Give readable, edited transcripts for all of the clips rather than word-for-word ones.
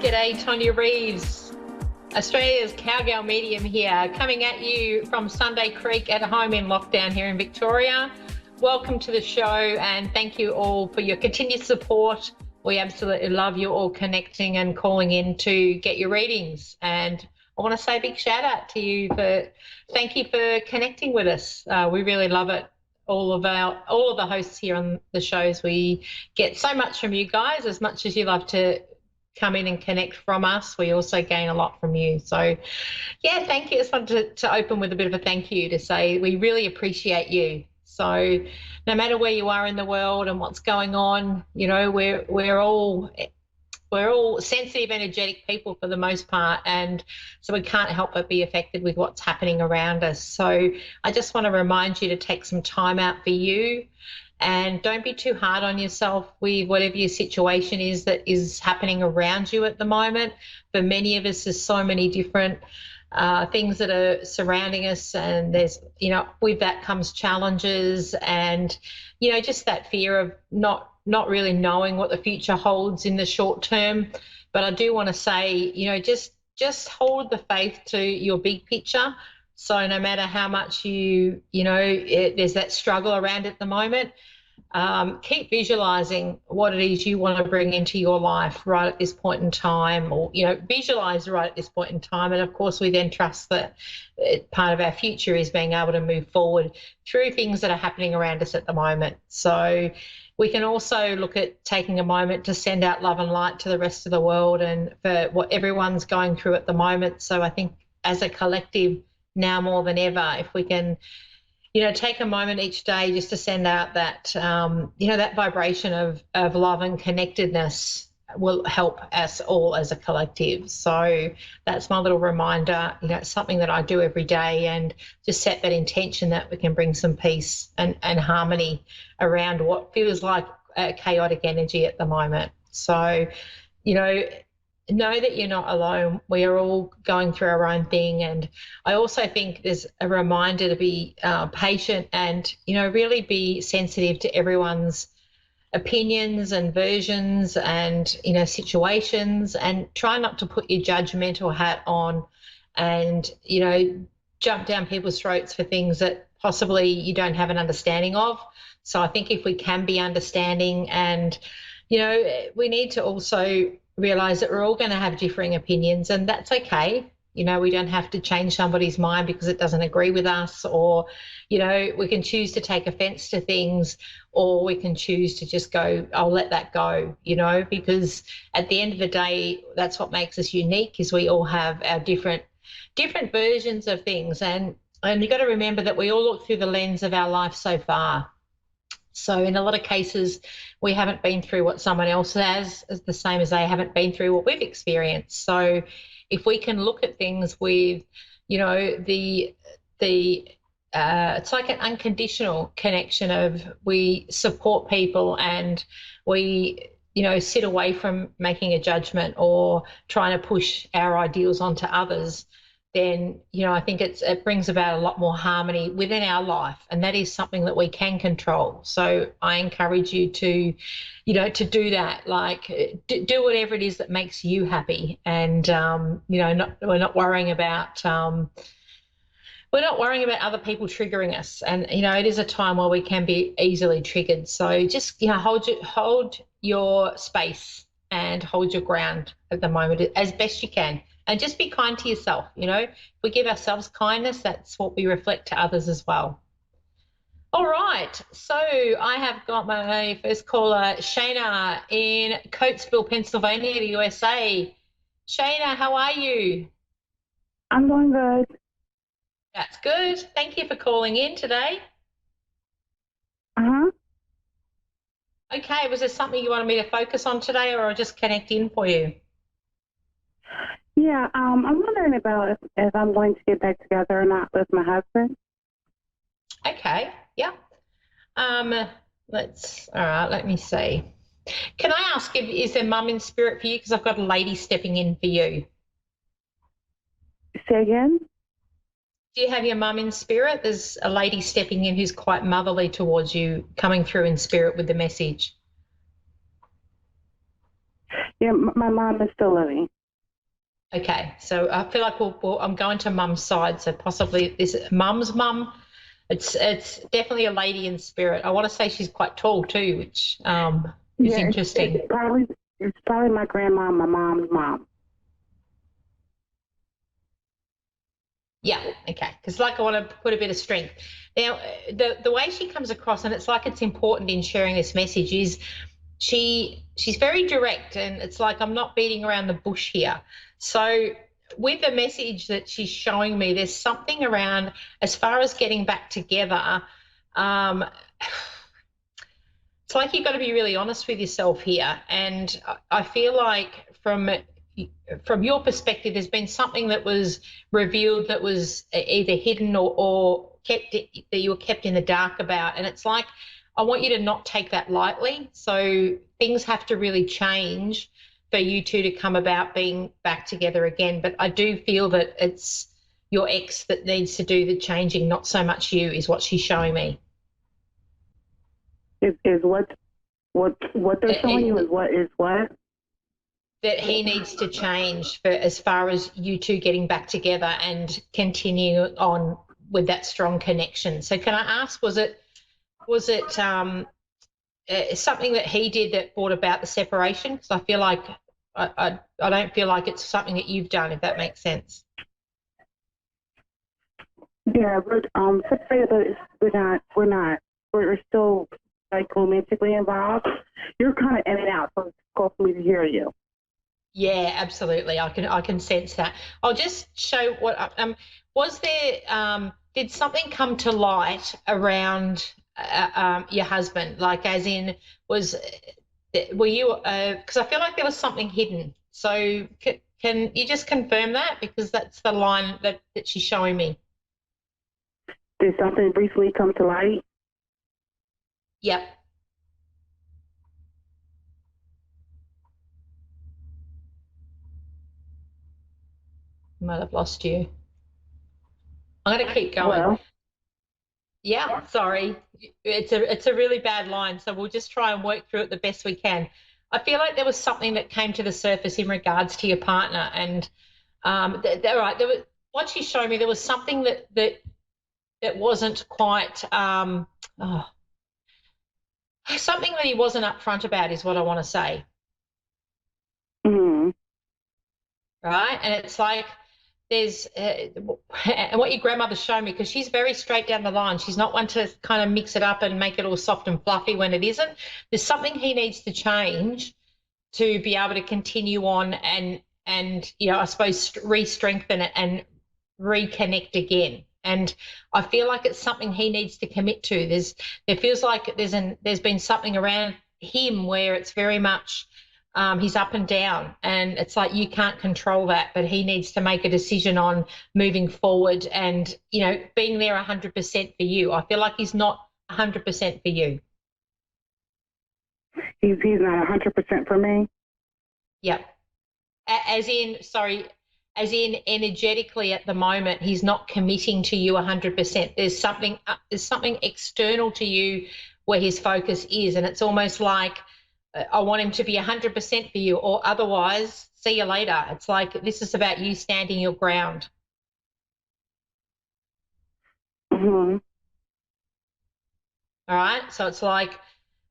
G'day, Tonia Reeves, Australia's Cowgirl medium here, coming at you from Sunday Creek at home in lockdown here in Victoria. Welcome to the show and thank you all for your continued support. We absolutely love you all connecting and calling in to get your readings. And I want to say a big shout out to you thank you for connecting with us. We really love it. All of the hosts here on the shows, we get so much from you guys. As much as you love to come in and connect from us, we also gain a lot from you. So yeah, thank you. I just wanted to open with a bit of a thank you to say we really appreciate you. So no matter where you are in the world and what's going on, you know, we're all sensitive, energetic people for the most part, and so we can't help but be affected with what's happening around us. So I just want to remind you to take some time out for you and don't be too hard on yourself with whatever your situation is that is happening around you at the moment. For many of us, there's so many different things that are surrounding us, and there's, you know, with that comes challenges and, you know, just that fear of not really knowing what the future holds in the short term. But I do want to say, you know, just hold the faith to your big picture. So no matter how much there's that struggle around at the moment, keep visualizing what it is you want to bring into your life right at this point in time, or, you know, visualize right at this point in time. And of course, we then trust that part of our future is being able to move forward through things that are happening around us at the moment. So we can also look at taking a moment to send out love and light to the rest of the world and for what everyone's going through at the moment. So I think as a collective, now more than ever, if we can, you know, take a moment each day just to send out that, that vibration of love and connectedness will help us all as a collective. So that's my little reminder. You know, it's something that I do every day, and just set that intention that we can bring some peace and harmony around what feels like a chaotic energy at the moment. So, you know that you're not alone. We are all going through our own thing. And I also think there's a reminder to be patient and, you know, really be sensitive to everyone's opinions and versions and, you know, situations, and try not to put your judgmental hat on and, you know, jump down people's throats for things that possibly you don't have an understanding of. So I think if we can be understanding, and, you know, we need to also realise that we're all going to have differing opinions, and that's okay. You know, we don't have to change somebody's mind because it doesn't agree with us, or, you know, we can choose to take offence to things, or we can choose to just go, I'll let that go, you know, because at the end of the day, that's what makes us unique, is we all have our different versions of things. And you've got to remember that we all look through the lens of our life so far. So in a lot of cases, we haven't been through what someone else has, as the same as they haven't been through what we've experienced. So if we can look at things with, you know, it's like an unconditional connection of we support people and we, you know, sit away from making a judgment or trying to push our ideals onto others, then, you know, I think it brings about a lot more harmony within our life, and that is something that we can control. So I encourage you to, you know, to do that, like do whatever it is that makes you happy, and you know, we're not worrying about other people triggering us. And, you know, it is a time where we can be easily triggered. So just, you know, hold your space and hold your ground at the moment as best you can. And just be kind to yourself. You know, if we give ourselves kindness, that's what we reflect to others as well. All right, so I have got my first caller, Shayna in Coatesville, Pennsylvania, the USA. Shayna, how are you? I'm doing good. That's good. Thank you for calling in today. Uh-huh. Okay, was there something you wanted me to focus on today, or I'll just connect in for you? Yeah, I'm wondering about if I'm going to get back together or not with my husband. Okay, yeah. All right, let me see. Can I ask, is there mum in spirit for you? Because I've got a lady stepping in for you. Say again? Do you have your mum in spirit? There's a lady stepping in who's quite motherly towards you, coming through in spirit with the message. Yeah, my mom is still living. Okay, so I feel like I'm going to mum's side, so possibly this mum's mum. It's definitely a lady in spirit. I want to say she's quite tall too, which is Yeah, interesting. it's probably my grandma, my mom's mom. Yeah, okay. Because like I want to put a bit of strength. Now, the way she comes across, and it's like it's important in sharing this message, is she's very direct, and it's like I'm not beating around the bush here. So with the message that she's showing me, there's something around as far as getting back together. Um, it's like you've got to be really honest with yourself here, and I feel like from your perspective, there's been something that was revealed that was either hidden or kept that you were kept in the dark about. And it's like, I want you to not take that lightly. So things have to really change for you two to come about being back together again. But I do feel that it's your ex that needs to do the changing, not so much you, is what she's showing me. Is what they're showing you is what? That he needs to change for as far as you two getting back together and continue on with that strong connection. So can I ask, was it something that he did that brought about the separation? Because I feel like I don't feel like it's something that you've done, if that makes sense. Yeah, but separated, but we're not. We're still like romantically involved. You're kind of in and out, so it's difficult for me to hear you. Yeah, absolutely. I can sense that. I'll just show what was there did something come to light around your husband, like as in was were you because I feel like there was something hidden. So can you just confirm that, because that's the line that she's showing me. Did something recently come to light? Yep. Might have lost you. I'm going to keep going. Well, Yeah, sorry. It's a really bad line, so we'll just try and work through it the best we can. I feel like there was something that came to the surface in regards to your partner, and right, there was what she showed me. There was something that wasn't quite oh, something that he wasn't upfront about, is what I want to say, mm, right? And it's like there's and what your grandmother showed me, because she's very straight down the line. She's not one to kind of mix it up and make it all soft and fluffy when it isn't. There's something he needs to change to be able to continue on and I suppose re-strengthen it and reconnect again. And I feel like it's something he needs to commit to. There feels like there's been something around him where it's very much he's up and down, and it's like you can't control that, but he needs to make a decision on moving forward and being there 100% for you. I feel like he's not 100% for you. he's not 100% for me. Yep. As in, sorry, as in energetically at the moment, he's not committing to you 100%. There's something external to you where his focus is, and it's almost like I want him to be 100% for you, or otherwise, see you later. It's like this is about you standing your ground. Hmm. All right. So it's like,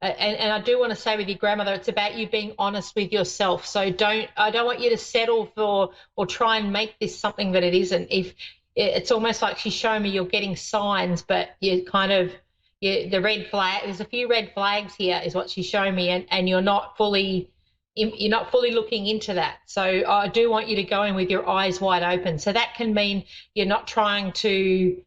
and I do want to say with your grandmother, it's about you being honest with yourself. So I don't want you to settle for or try and make this something that it isn't. If it's almost like she's showing me you're getting signs, but you kind of, the red flag, there's a few red flags here is what she's showing me, and you're not fully looking into that. So I do want you to go in with your eyes wide open. So that can mean you're not trying to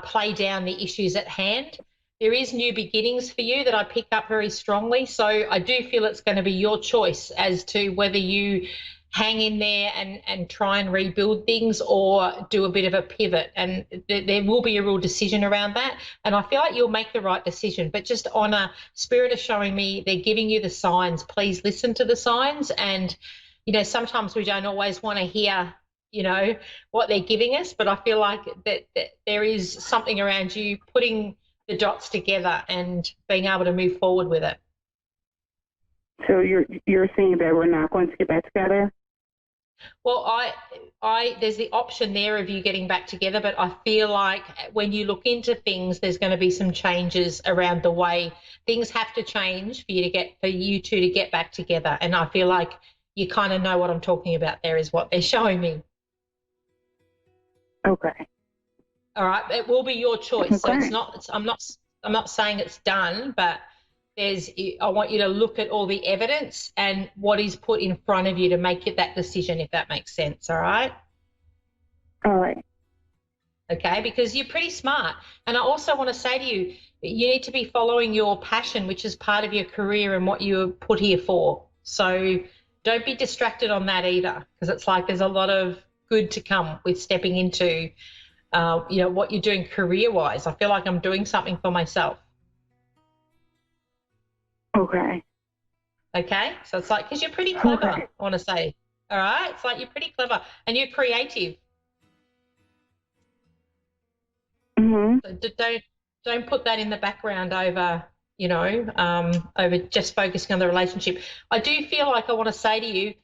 play down the issues at hand. There is new beginnings for you that I pick up very strongly. So I do feel it's going to be your choice as to whether you hang in there and try and rebuild things or do a bit of a pivot. And there will be a real decision around that. And I feel like you'll make the right decision. But just honor, Spirit is showing me they're giving you the signs. Please listen to the signs. And, sometimes we don't always want to hear what they're giving us, but I feel like that there is something around you putting the dots together and being able to move forward with it. So you're saying that we're not going to get back together? Well, there's the option there of you getting back together, but I feel like when you look into things, there's going to be some changes around the way things have to change for you two to get back together. And I feel like you kind of know what I'm talking about there is what they're showing me. Okay. All right. It will be your choice. Okay. So I'm not saying it's done, but I want you to look at all the evidence and what is put in front of you to make it that decision, if that makes sense. All right. All right. Okay, because you're pretty smart. And I also want to say to you, you need to be following your passion, which is part of your career and what you were put here for. So don't be distracted on that either, because it's like there's a lot of good to come with stepping into, what you're doing career-wise. I feel like I'm doing something for myself. Okay. Okay, so it's like, because you're pretty clever, Okay. I want to say. All right, it's like you're pretty clever and you're creative. Mhm. So don't put that in the background over, over just focusing on the relationship. I do feel like I want to say to you,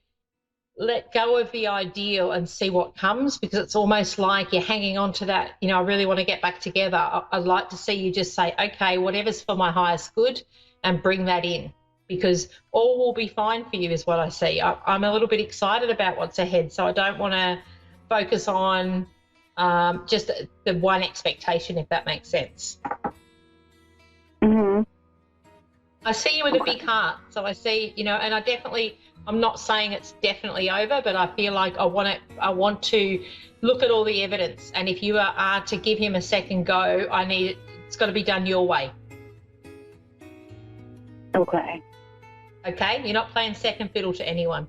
let go of the ideal and see what comes, because it's almost like you're hanging on to that, I really want to get back together. I'd like to see you just say, okay, whatever's for my highest good, and bring that in, because all will be fine for you is what I see. I'm a little bit excited about what's ahead, so I don't want to focus on just the one expectation, if that makes sense. Mhm. I see you with a big heart, so I see, and I'm not saying it's definitely over, but I feel like I want to look at all the evidence, and if you are to give him a second go, it's got to be done your way. Okay. Okay, you're not playing second fiddle to anyone.